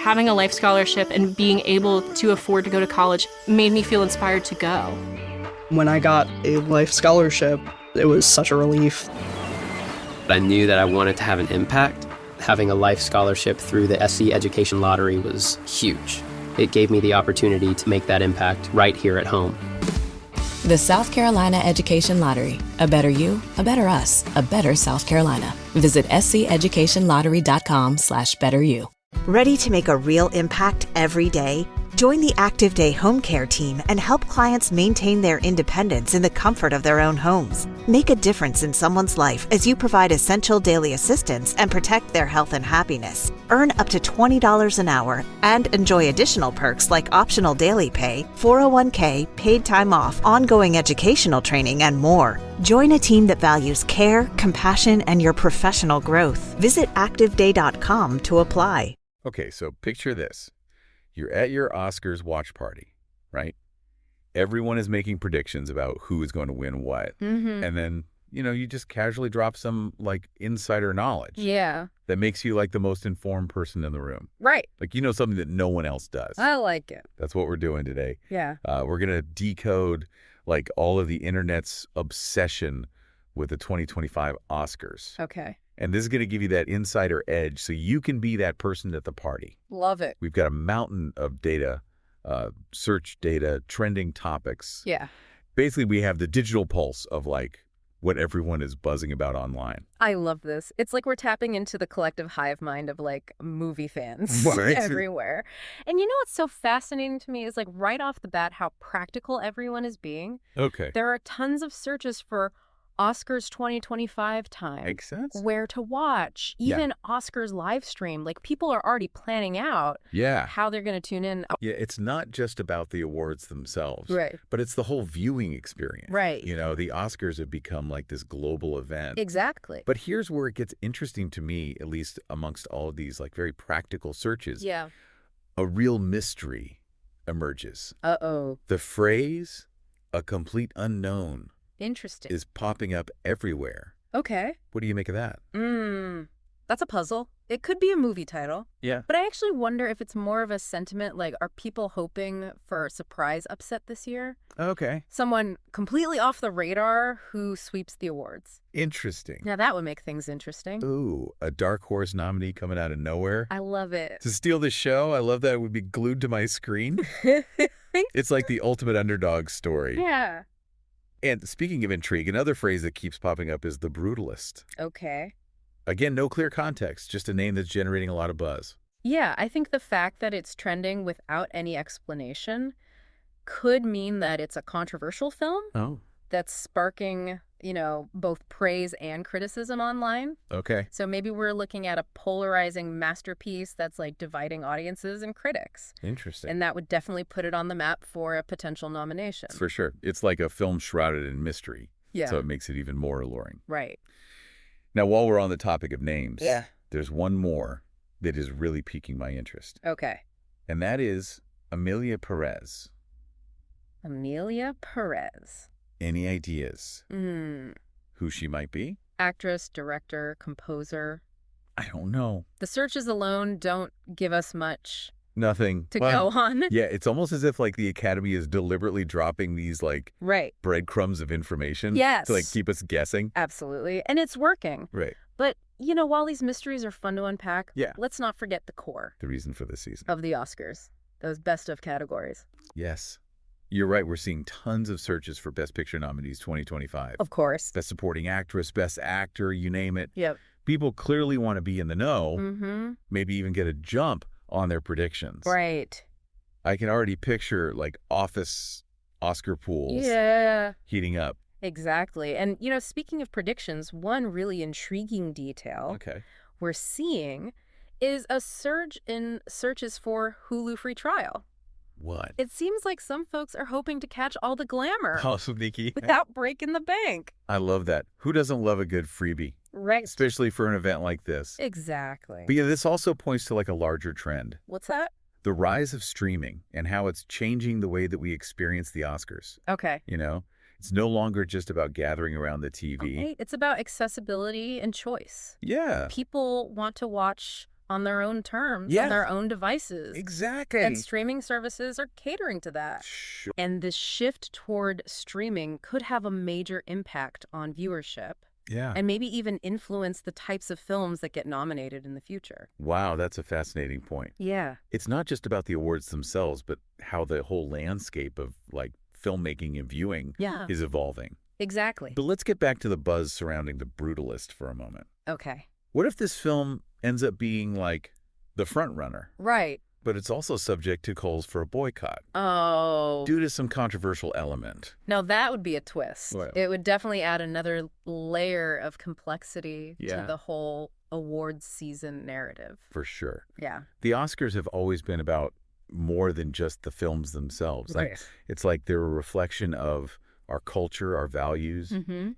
having a life scholarship and being able to afford to go to college made me feel inspired to go. When I got a life scholarship, it was such a relief. I knew that I wanted to have an impact. Having a life scholarship through the SC Education Lottery was huge. It gave me the opportunity to make that impact right here at home. The South Carolina Education Lottery. A better you, a better us, a better South Carolina. Visit sceducationlottery.com/betteryou. Ready to make a real impact every day? Join the Active Day Home Care team and help clients maintain their independence in the comfort of their own homes. Make a difference in someone's life as you provide essential daily assistance and protect their health and happiness. Earn up to $20 an hour and enjoy additional perks like optional daily pay, 401k, paid time off, ongoing educational training, and more. Join a team that values care, compassion, and your professional growth. Visit activeday.com to apply. Okay, so picture this. You're at your Oscars watch party, right? Everyone is making predictions about who is going to win what. And then, you just casually drop some, insider knowledge. Yeah. That makes you, the most informed person in the room. Right. Something that no one else does. I like it. That's what we're doing today. Yeah. We're going to decode, all of the internet's obsession with the 2025 Oscars. Okay. And this is going to give you that insider edge so you can be that person at the party. Love it. We've got a mountain of data, search data, trending topics. Yeah. Basically, we have the digital pulse of what everyone is buzzing about online. I love this. It's like we're tapping into the collective hive mind of movie fans Right. everywhere. And what's so fascinating to me is right off the bat how practical everyone is being. Okay. There are tons of searches for Oscars 2025 time. Makes sense. Where to watch. Even Oscars live stream. People are already planning out how they're going to tune in. Yeah, it's not just about the awards themselves. Right. But it's the whole viewing experience. Right. The Oscars have become this global event. Exactly. But here's where it gets interesting to me, at least amongst all of these very practical searches. Yeah. A real mystery emerges. Uh-oh. The phrase, a complete unknown, Interesting. is popping up everywhere. Okay. What do you make of that? That's a puzzle. It could be a movie title. Yeah. But I actually wonder if it's more of a sentiment, are people hoping for a surprise upset this year? Okay. Someone completely off the radar who sweeps the awards. Interesting. Now that would make things interesting. Ooh, a dark horse nominee coming out of nowhere. I love it. To steal the show, I love that it would be glued to my screen. It's like the ultimate underdog story. Yeah. And speaking of intrigue, another phrase that keeps popping up is the brutalist. Okay. Again, no clear context, just a name that's generating a lot of buzz. Yeah, I think the fact that it's trending without any explanation could mean that it's a controversial film that's sparking, both praise and criticism online. Okay. So maybe we're looking at a polarizing masterpiece that's dividing audiences and critics. Interesting. And that would definitely put it on the map for a potential nomination. For sure. It's like a film shrouded in mystery. Yeah. So it makes it even more alluring. Right. Now, while we're on the topic of names, there's one more that is really piquing my interest. Okay. And that is Amelia Perez. Amelia Perez. Any ideas who she might be? Actress, director, composer. I don't know. The searches alone don't give us much Nothing to go on. Yeah, it's almost as if the Academy is deliberately dropping these right. breadcrumbs of information Yes. to keep us guessing. Absolutely. And it's working. Right. But, while these mysteries are fun to unpack, let's not forget the core. The reason for this season. Of the Oscars. Those best of categories. Yes. You're right. We're seeing tons of searches for Best Picture nominees 2025. Of course. Best Supporting Actress, Best Actor, you name it. Yep. People clearly want to be in the know, maybe even get a jump on their predictions. Right. I can already picture office Oscar pools heating up. Exactly. And, speaking of predictions, one really intriguing detail we're seeing is a surge in searches for Hulu free trial. What? It seems like some folks are hoping to catch all the glamour. Oh, sneaky. Without breaking the bank. I love that. Who doesn't love a good freebie? Right. Especially for an event like this. Exactly. But this also points to a larger trend. What's that? The rise of streaming and how it's changing the way that we experience the Oscars. Okay. It's no longer just about gathering around the TV. Okay. It's about accessibility and choice. Yeah. People want to watch on their own terms, Yes. on their own devices. Exactly. And streaming services are catering to that. Sure. And this shift toward streaming could have a major impact on viewership Yeah. and maybe even influence the types of films that get nominated in the future. Wow, that's a fascinating point. Yeah. It's not just about the awards themselves, but how the whole landscape of like filmmaking and viewing Yeah. is evolving. Exactly. But let's get back to the buzz surrounding The Brutalist for a moment. Okay. What if this film ends up being like the front runner, Right. but it's also subject to calls for a boycott Oh. due to some controversial element? Now that would be a twist. Well. It would definitely add another layer of complexity Yeah. to the whole awards season narrative. For sure. Yeah. The Oscars have always been about more than just the films themselves. Like, it's like they're a reflection of our culture, our values,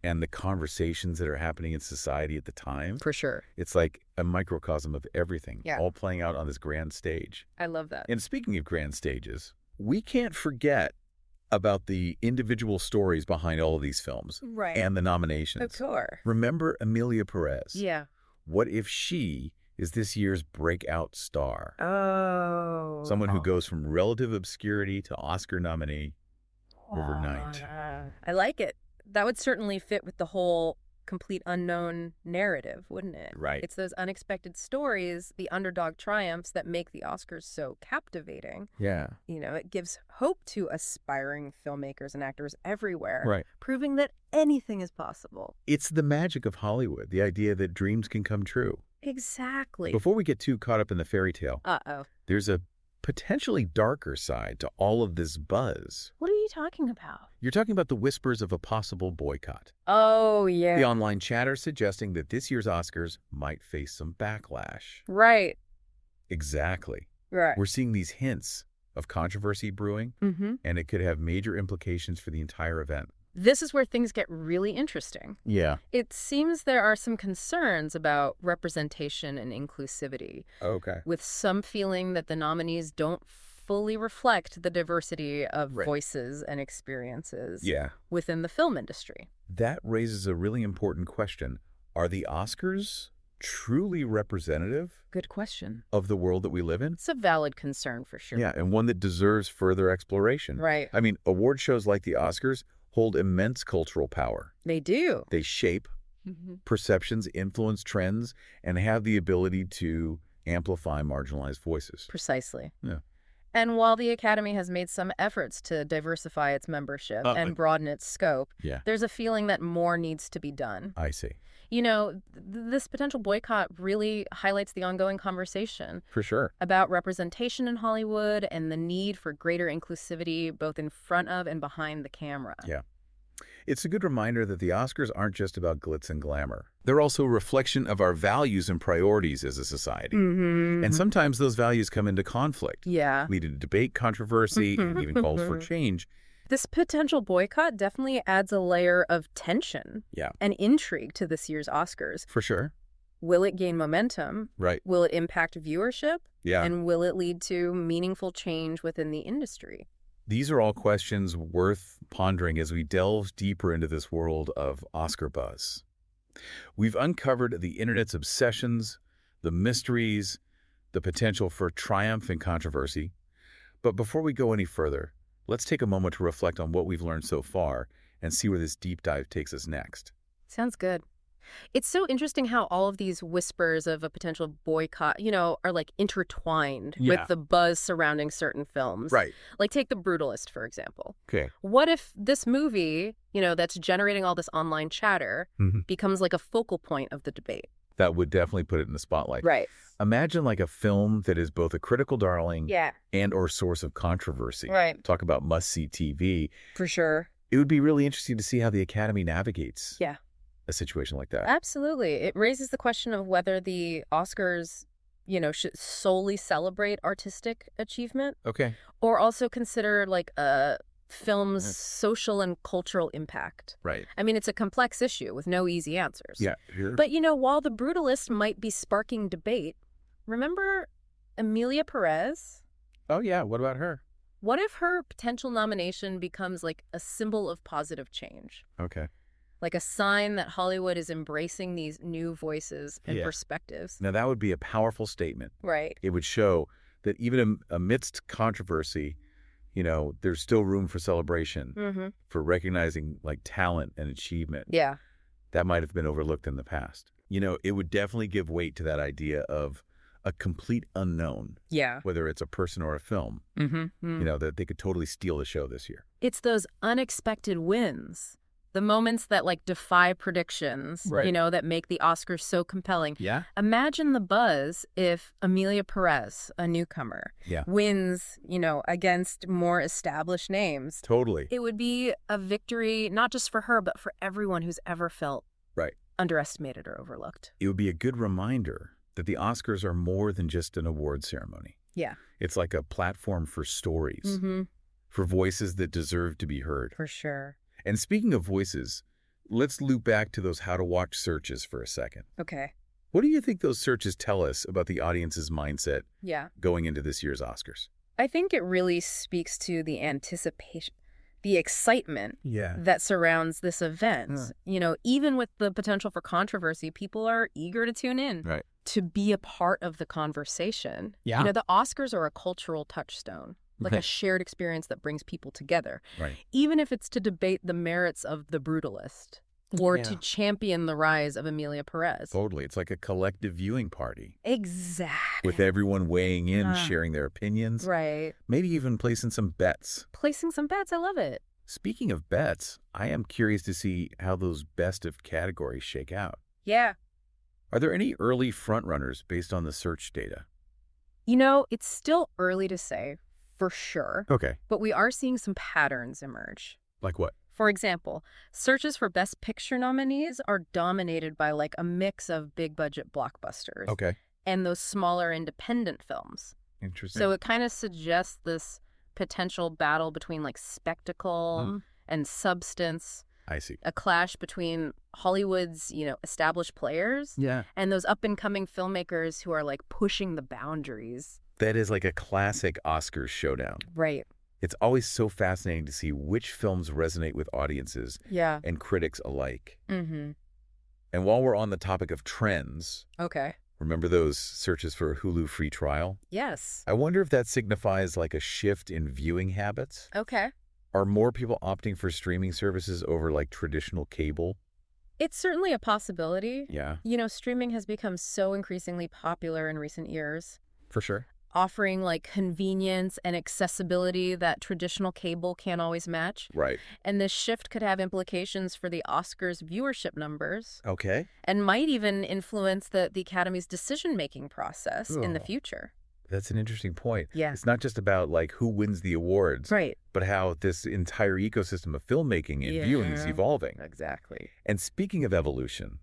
and the conversations that are happening in society at the time. For sure. It's like a microcosm of everything, Yeah. all playing out on this grand stage. I love that. And speaking of grand stages, we can't forget about the individual stories behind all of these films Right. and the nominations. Of course. Remember Amelia Perez? Yeah. What if she is this year's breakout star? Oh. Someone who goes from relative obscurity to Oscar nominee overnight. I like it. That would certainly fit with the whole complete unknown narrative, wouldn't it? Right. It's those unexpected stories, the underdog triumphs that make the Oscars so captivating. Yeah. You know, it gives hope to aspiring filmmakers and actors everywhere, Right. proving that anything is possible. It's the magic of Hollywood, the idea that dreams can come true. Exactly. Before we get too caught up in the fairy tale, Uh-oh. there's a potentially darker side to all of this buzz. What are you talking about? You're talking about the whispers of a possible boycott. Oh, yeah. The online chatter suggesting that this year's Oscars might face some backlash. Right. Exactly. Right. We're seeing these hints of controversy brewing, and it could have major implications for the entire event. This is where things get really interesting. Yeah. It seems there are some concerns about representation and inclusivity, Okay. with some feeling that the nominees don't fully reflect the diversity of Right. voices and experiences Yeah. within the film industry. That raises a really important question. Are the Oscars truly representative Good question. of the world that we live in? It's a valid concern for sure. Yeah, and one that deserves further exploration. Right. I mean, award shows like the Oscars hold immense cultural power. They do. They shape perceptions, influence trends, and have the ability to amplify marginalized voices. Precisely. Yeah. And while the Academy has made some efforts to diversify its membership and broaden its scope, Yeah. there's a feeling that more needs to be done. I see. You know, this potential boycott really highlights the ongoing conversation For sure. about representation in Hollywood and the need for greater inclusivity both in front of and behind the camera. Yeah. It's a good reminder that the Oscars aren't just about glitz and glamour. They're also a reflection of our values and priorities as a society. And sometimes those values come into conflict, Yeah. leading to debate, controversy, and even calls for change. This potential boycott definitely adds a layer of tension Yeah. and intrigue to this year's Oscars. For sure. Will it gain momentum? Right. Will it impact viewership? Yeah. And will it lead to meaningful change within the industry? These are all questions worth pondering as we delve deeper into this world of Oscar buzz. We've uncovered the internet's obsessions, the mysteries, the potential for triumph and controversy. But before we go any further, let's take a moment to reflect on what we've learned so far and see where this deep dive takes us next. Sounds good. It's so interesting how all of these whispers of a potential boycott, you know, are like intertwined Yeah. with the buzz surrounding certain films. Right. Like take The Brutalist, for example. Okay. What if this movie, you know, that's generating all this online chatter becomes like a focal point of the debate? That would definitely put it in the spotlight. Right. Imagine like a film that is both a critical darling Yeah. and or source of controversy. Right. Talk about must-see TV. For sure. It would be really interesting to see how the Academy navigates Yeah. a situation like that. Absolutely. It raises the question of whether the Oscars, you know, should solely celebrate artistic achievement Okay. or also consider like a film's social and cultural impact. Right. I mean, it's a complex issue with no easy answers. Yeah. Here. But, you know, while The Brutalist might be sparking debate, remember Amelia Perez? Oh, yeah. What about her? What if her potential nomination becomes like a symbol of positive change? Okay. like a sign that Hollywood is embracing these new voices and Yeah. perspectives. Now, that would be a powerful statement. Right. It would show that even amidst controversy, there's still room for celebration, for recognizing like talent and achievement. Yeah. That might have been overlooked in the past. It would definitely give weight to that idea of a complete unknown, Yeah. whether it's a person or a film, that they could totally steal the show this year. It's those unexpected wins, the moments that like defy predictions, Right. That make the Oscars so compelling. Yeah. Imagine the buzz if Amelia Perez, a newcomer, Yeah. wins, against more established names. Totally. It would be a victory, not just for her, but for everyone who's ever felt Right. underestimated or overlooked. It would be a good reminder that the Oscars are more than just an award ceremony. Yeah. It's like a platform for stories, for voices that deserve to be heard. For sure. And speaking of voices, let's loop back to those how-to-watch searches for a second. Okay. What do you think those searches tell us about the audience's mindset Yeah. going into this year's Oscars? I think it really speaks to the anticipation, the excitement Yeah. that surrounds this event. Even with the potential for controversy, people are eager to tune in, Right. to be a part of the conversation. Yeah. The Oscars are a cultural touchstone, like a Right. shared experience that brings people together, Right. even if it's to debate the merits of The Brutalist or Yeah. to champion the rise of Amelia Perez. Totally. It's like a collective viewing party Exactly. with everyone weighing in, Ah. sharing their opinions, Right. maybe even placing some bets. Placing some bets. I love it. Speaking of bets, I am curious to see how those best of categories shake out. Yeah. Are there any early frontrunners based on the search data? It's still early to say for sure, Okay. but we are seeing some patterns emerge. Like what? For example, searches for Best Picture nominees are dominated by like a mix of big budget blockbusters Okay. and those smaller independent films. Interesting. So it kind of suggests this potential battle between like spectacle and substance, I see. a clash between Hollywood's, established players Yeah. and those up and coming filmmakers who are like pushing the boundaries. That is like a classic Oscars showdown. Right. It's always so fascinating to see which films resonate with audiences Yeah. and critics alike. Mm-hmm. And while we're on the topic of trends, Okay. remember those searches for Hulu free trial? Yes. I wonder if that signifies like a shift in viewing habits. Okay. Are more people opting for streaming services over like traditional cable? It's certainly a possibility. Yeah, Streaming has become so increasingly popular in recent years, for sure. offering like convenience and accessibility that traditional cable can't always match. Right. And this shift could have implications for the Oscars viewership numbers Okay. and might even influence the Academy's decision-making process in the Oh. future. That's an interesting point. Yeah. It's not just about like who wins the awards, Right. but how this entire ecosystem of filmmaking and viewing is Yeah. evolving. Exactly. And speaking of evolution,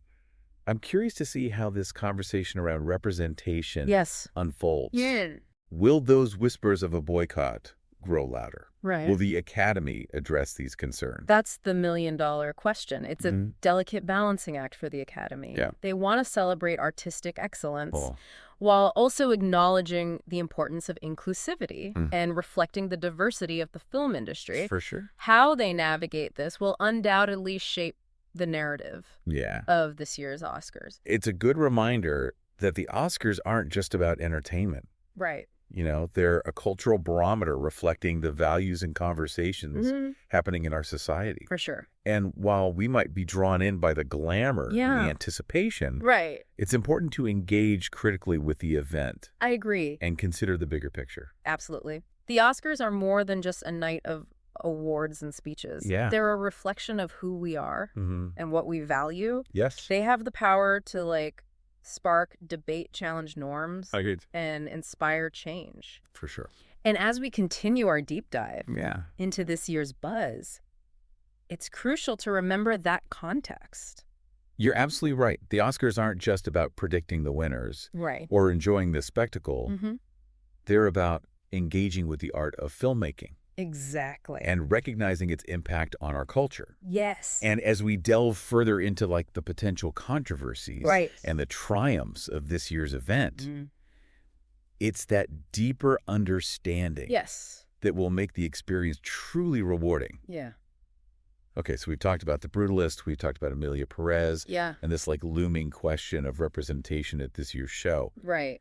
I'm curious to see how this conversation around representation Yes. unfolds. Yeah. Will those whispers of a boycott grow louder? Right. Will the Academy address these concerns? That's the million-dollar question. It's a Mhm. delicate balancing act for the Academy. Yeah. They want to celebrate artistic excellence Oh. while also acknowledging the importance of inclusivity Mm. and reflecting the diversity of the film industry. For sure. How they navigate this will undoubtedly shape the narrative Yeah. of this year's Oscars. It's a good reminder that the Oscars aren't just about entertainment. Right. They're a cultural barometer reflecting the values and conversations happening in our society. For sure. And while we might be drawn in by the glamour and Yeah. the anticipation, Right. it's important to engage critically with the event I agree. and consider the bigger picture. Absolutely. The Oscars are more than just a night of awards and speeches. Yeah. They're a reflection of who we are Mm-hmm. and what we value. Yes. They have the power to spark debate, challenge norms, Agreed. and inspire change. For sure. And as we continue our deep dive Yeah. into this year's buzz, it's crucial to remember that context. You're absolutely right. The Oscars aren't just about predicting the winners Right. or enjoying the spectacle. Mm-hmm. They're about engaging with the art of filmmaking Exactly. and recognizing its impact on our culture. yes. And as we delve further into the potential controversies Right. and the triumphs of this year's event, Mm. it's that deeper understanding Yes. that will make the experience truly rewarding. Yeah. Okay, so we've talked about The Brutalist, we've talked about Emilia Perez, Yeah. and this like looming question of representation at this year's show. Right.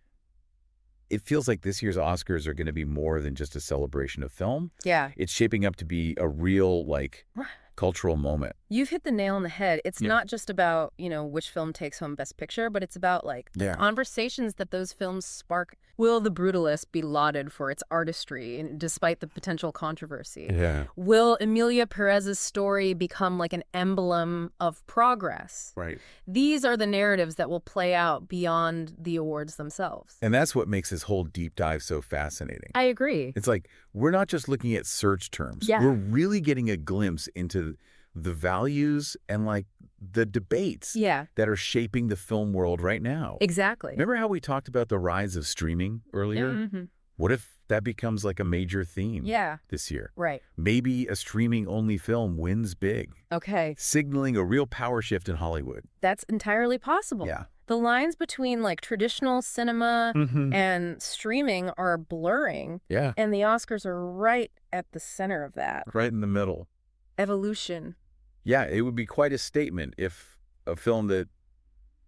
It feels like this year's Oscars are going to be more than just a celebration of film. Yeah. It's shaping up to be a real like cultural moment. You've hit the nail on the head. It's Yeah. not just about, which film takes home Best Picture, but it's about like conversations that those films spark. Will The Brutalist be lauded for its artistry despite the potential controversy? Yeah. Will Emilia Perez's story become like an emblem of progress? Right. These are the narratives that will play out beyond the awards themselves. And that's what makes this whole deep dive so fascinating. I agree. It's like we're not just looking at search terms. Yeah. We're really getting a glimpse into the values and like the debates that are shaping the film world right now. Exactly. Remember how we talked about the rise of streaming earlier? Mm-hmm. What if that becomes like a major theme this year? Right. Maybe a streaming-only film wins big, Okay. signaling a real power shift in Hollywood. That's entirely possible. Yeah. The lines between like traditional cinema and streaming are blurring. Yeah. And the Oscars are right at the center of that. Right in the middle. Evolution. Yeah, it would be quite a statement if a film that,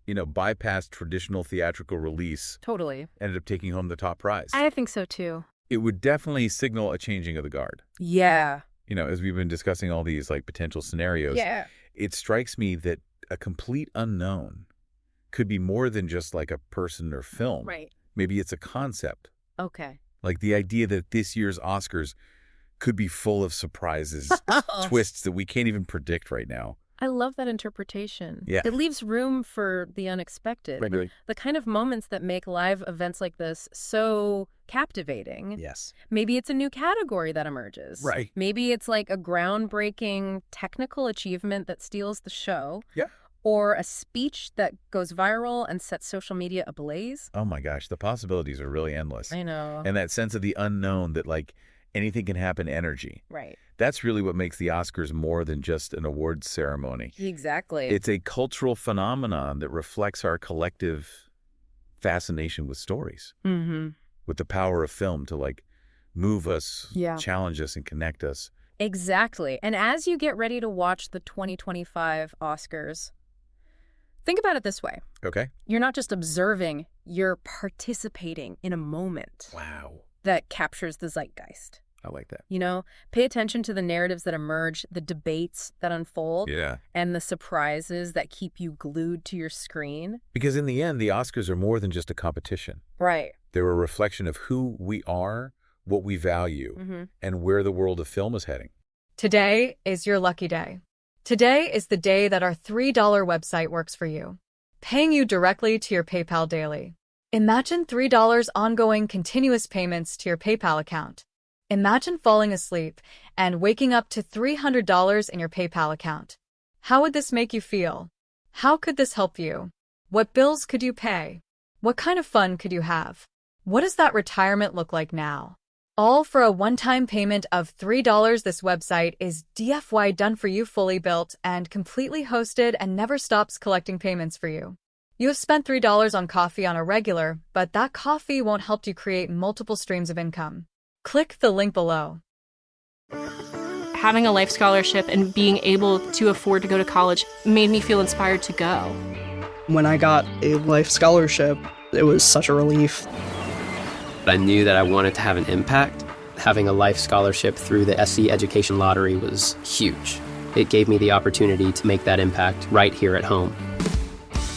bypassed traditional theatrical release Totally. ended up taking home the top prize. I think so too. It would definitely signal a changing of the guard. Yeah. As we've been discussing all these like potential scenarios, it strikes me that a complete unknown could be more than just like a person or film. Right. Maybe it's a concept. Okay. Like the idea that this year's Oscars could be full of surprises, twists that we can't even predict right now. I love that interpretation. Yeah. It leaves room for the unexpected. Right. The kind of moments that make live events like this so captivating. Yes. Maybe it's a new category that emerges. Right. Maybe it's like a groundbreaking technical achievement that steals the show. Yeah. Or a speech that goes viral and sets social media ablaze. Oh my gosh, the possibilities are really endless. I know. And that sense of the unknown that like anything can happen energy. Right. That's really what makes the Oscars more than just an awards ceremony. Exactly. It's a cultural phenomenon that reflects our collective fascination with stories, with the power of film to like move us, challenge us, and connect us. Exactly. And as you get ready to watch the 2025 Oscars, think about it this way. Okay. You're not just observing, you're participating in a moment. Wow. That captures the zeitgeist. I like that. Pay attention to the narratives that emerge, the debates that unfold, Yeah. and the surprises that keep you glued to your screen. Because in the end, the Oscars are more than just a competition. Right. They're a reflection of who we are, what we value, and where the world of film is heading. Today is your lucky day. Today is the day that our $3 website works for you, paying you directly to your PayPal daily. Imagine $3 ongoing continuous payments to your PayPal account. Imagine falling asleep and waking up to $300 in your PayPal account. How would this make you feel? How could this help you? What bills could you pay? What kind of fun could you have? What does that retirement look like now? All for a one-time payment of $3. This website is DFY done for you, fully built and completely hosted, and never stops collecting payments for you. You have spent $3 on coffee on a regular, but that coffee won't help you create multiple streams of income. Click the link below. Having a life scholarship and being able to afford to go to college made me feel inspired to go. When I got a life scholarship, it was such a relief. I knew that I wanted to have an impact. Having a life scholarship through the SC Education Lottery was huge. It gave me the opportunity to make that impact right here at home.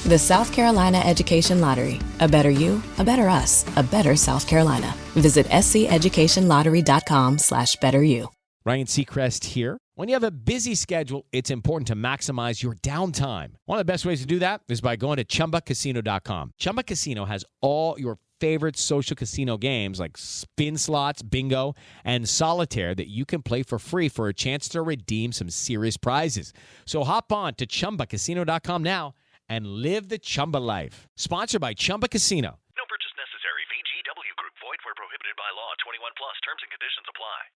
The South Carolina Education Lottery. A better you, a better us, a better South Carolina. Visit sceducationlottery.com/betteryou. Ryan Seacrest here. When you have a busy schedule, it's important to maximize your downtime. One of the best ways to do that is by going to ChumbaCasino.com. Chumba Casino has all your favorite social casino games like spin slots, bingo, and solitaire that you can play for free for a chance to redeem some serious prizes. So hop on to ChumbaCasino.com now and live the Chumba life. Sponsored by Chumba Casino. No purchase necessary. VGW Group. Void where prohibited by law. 21 plus. Terms and conditions apply.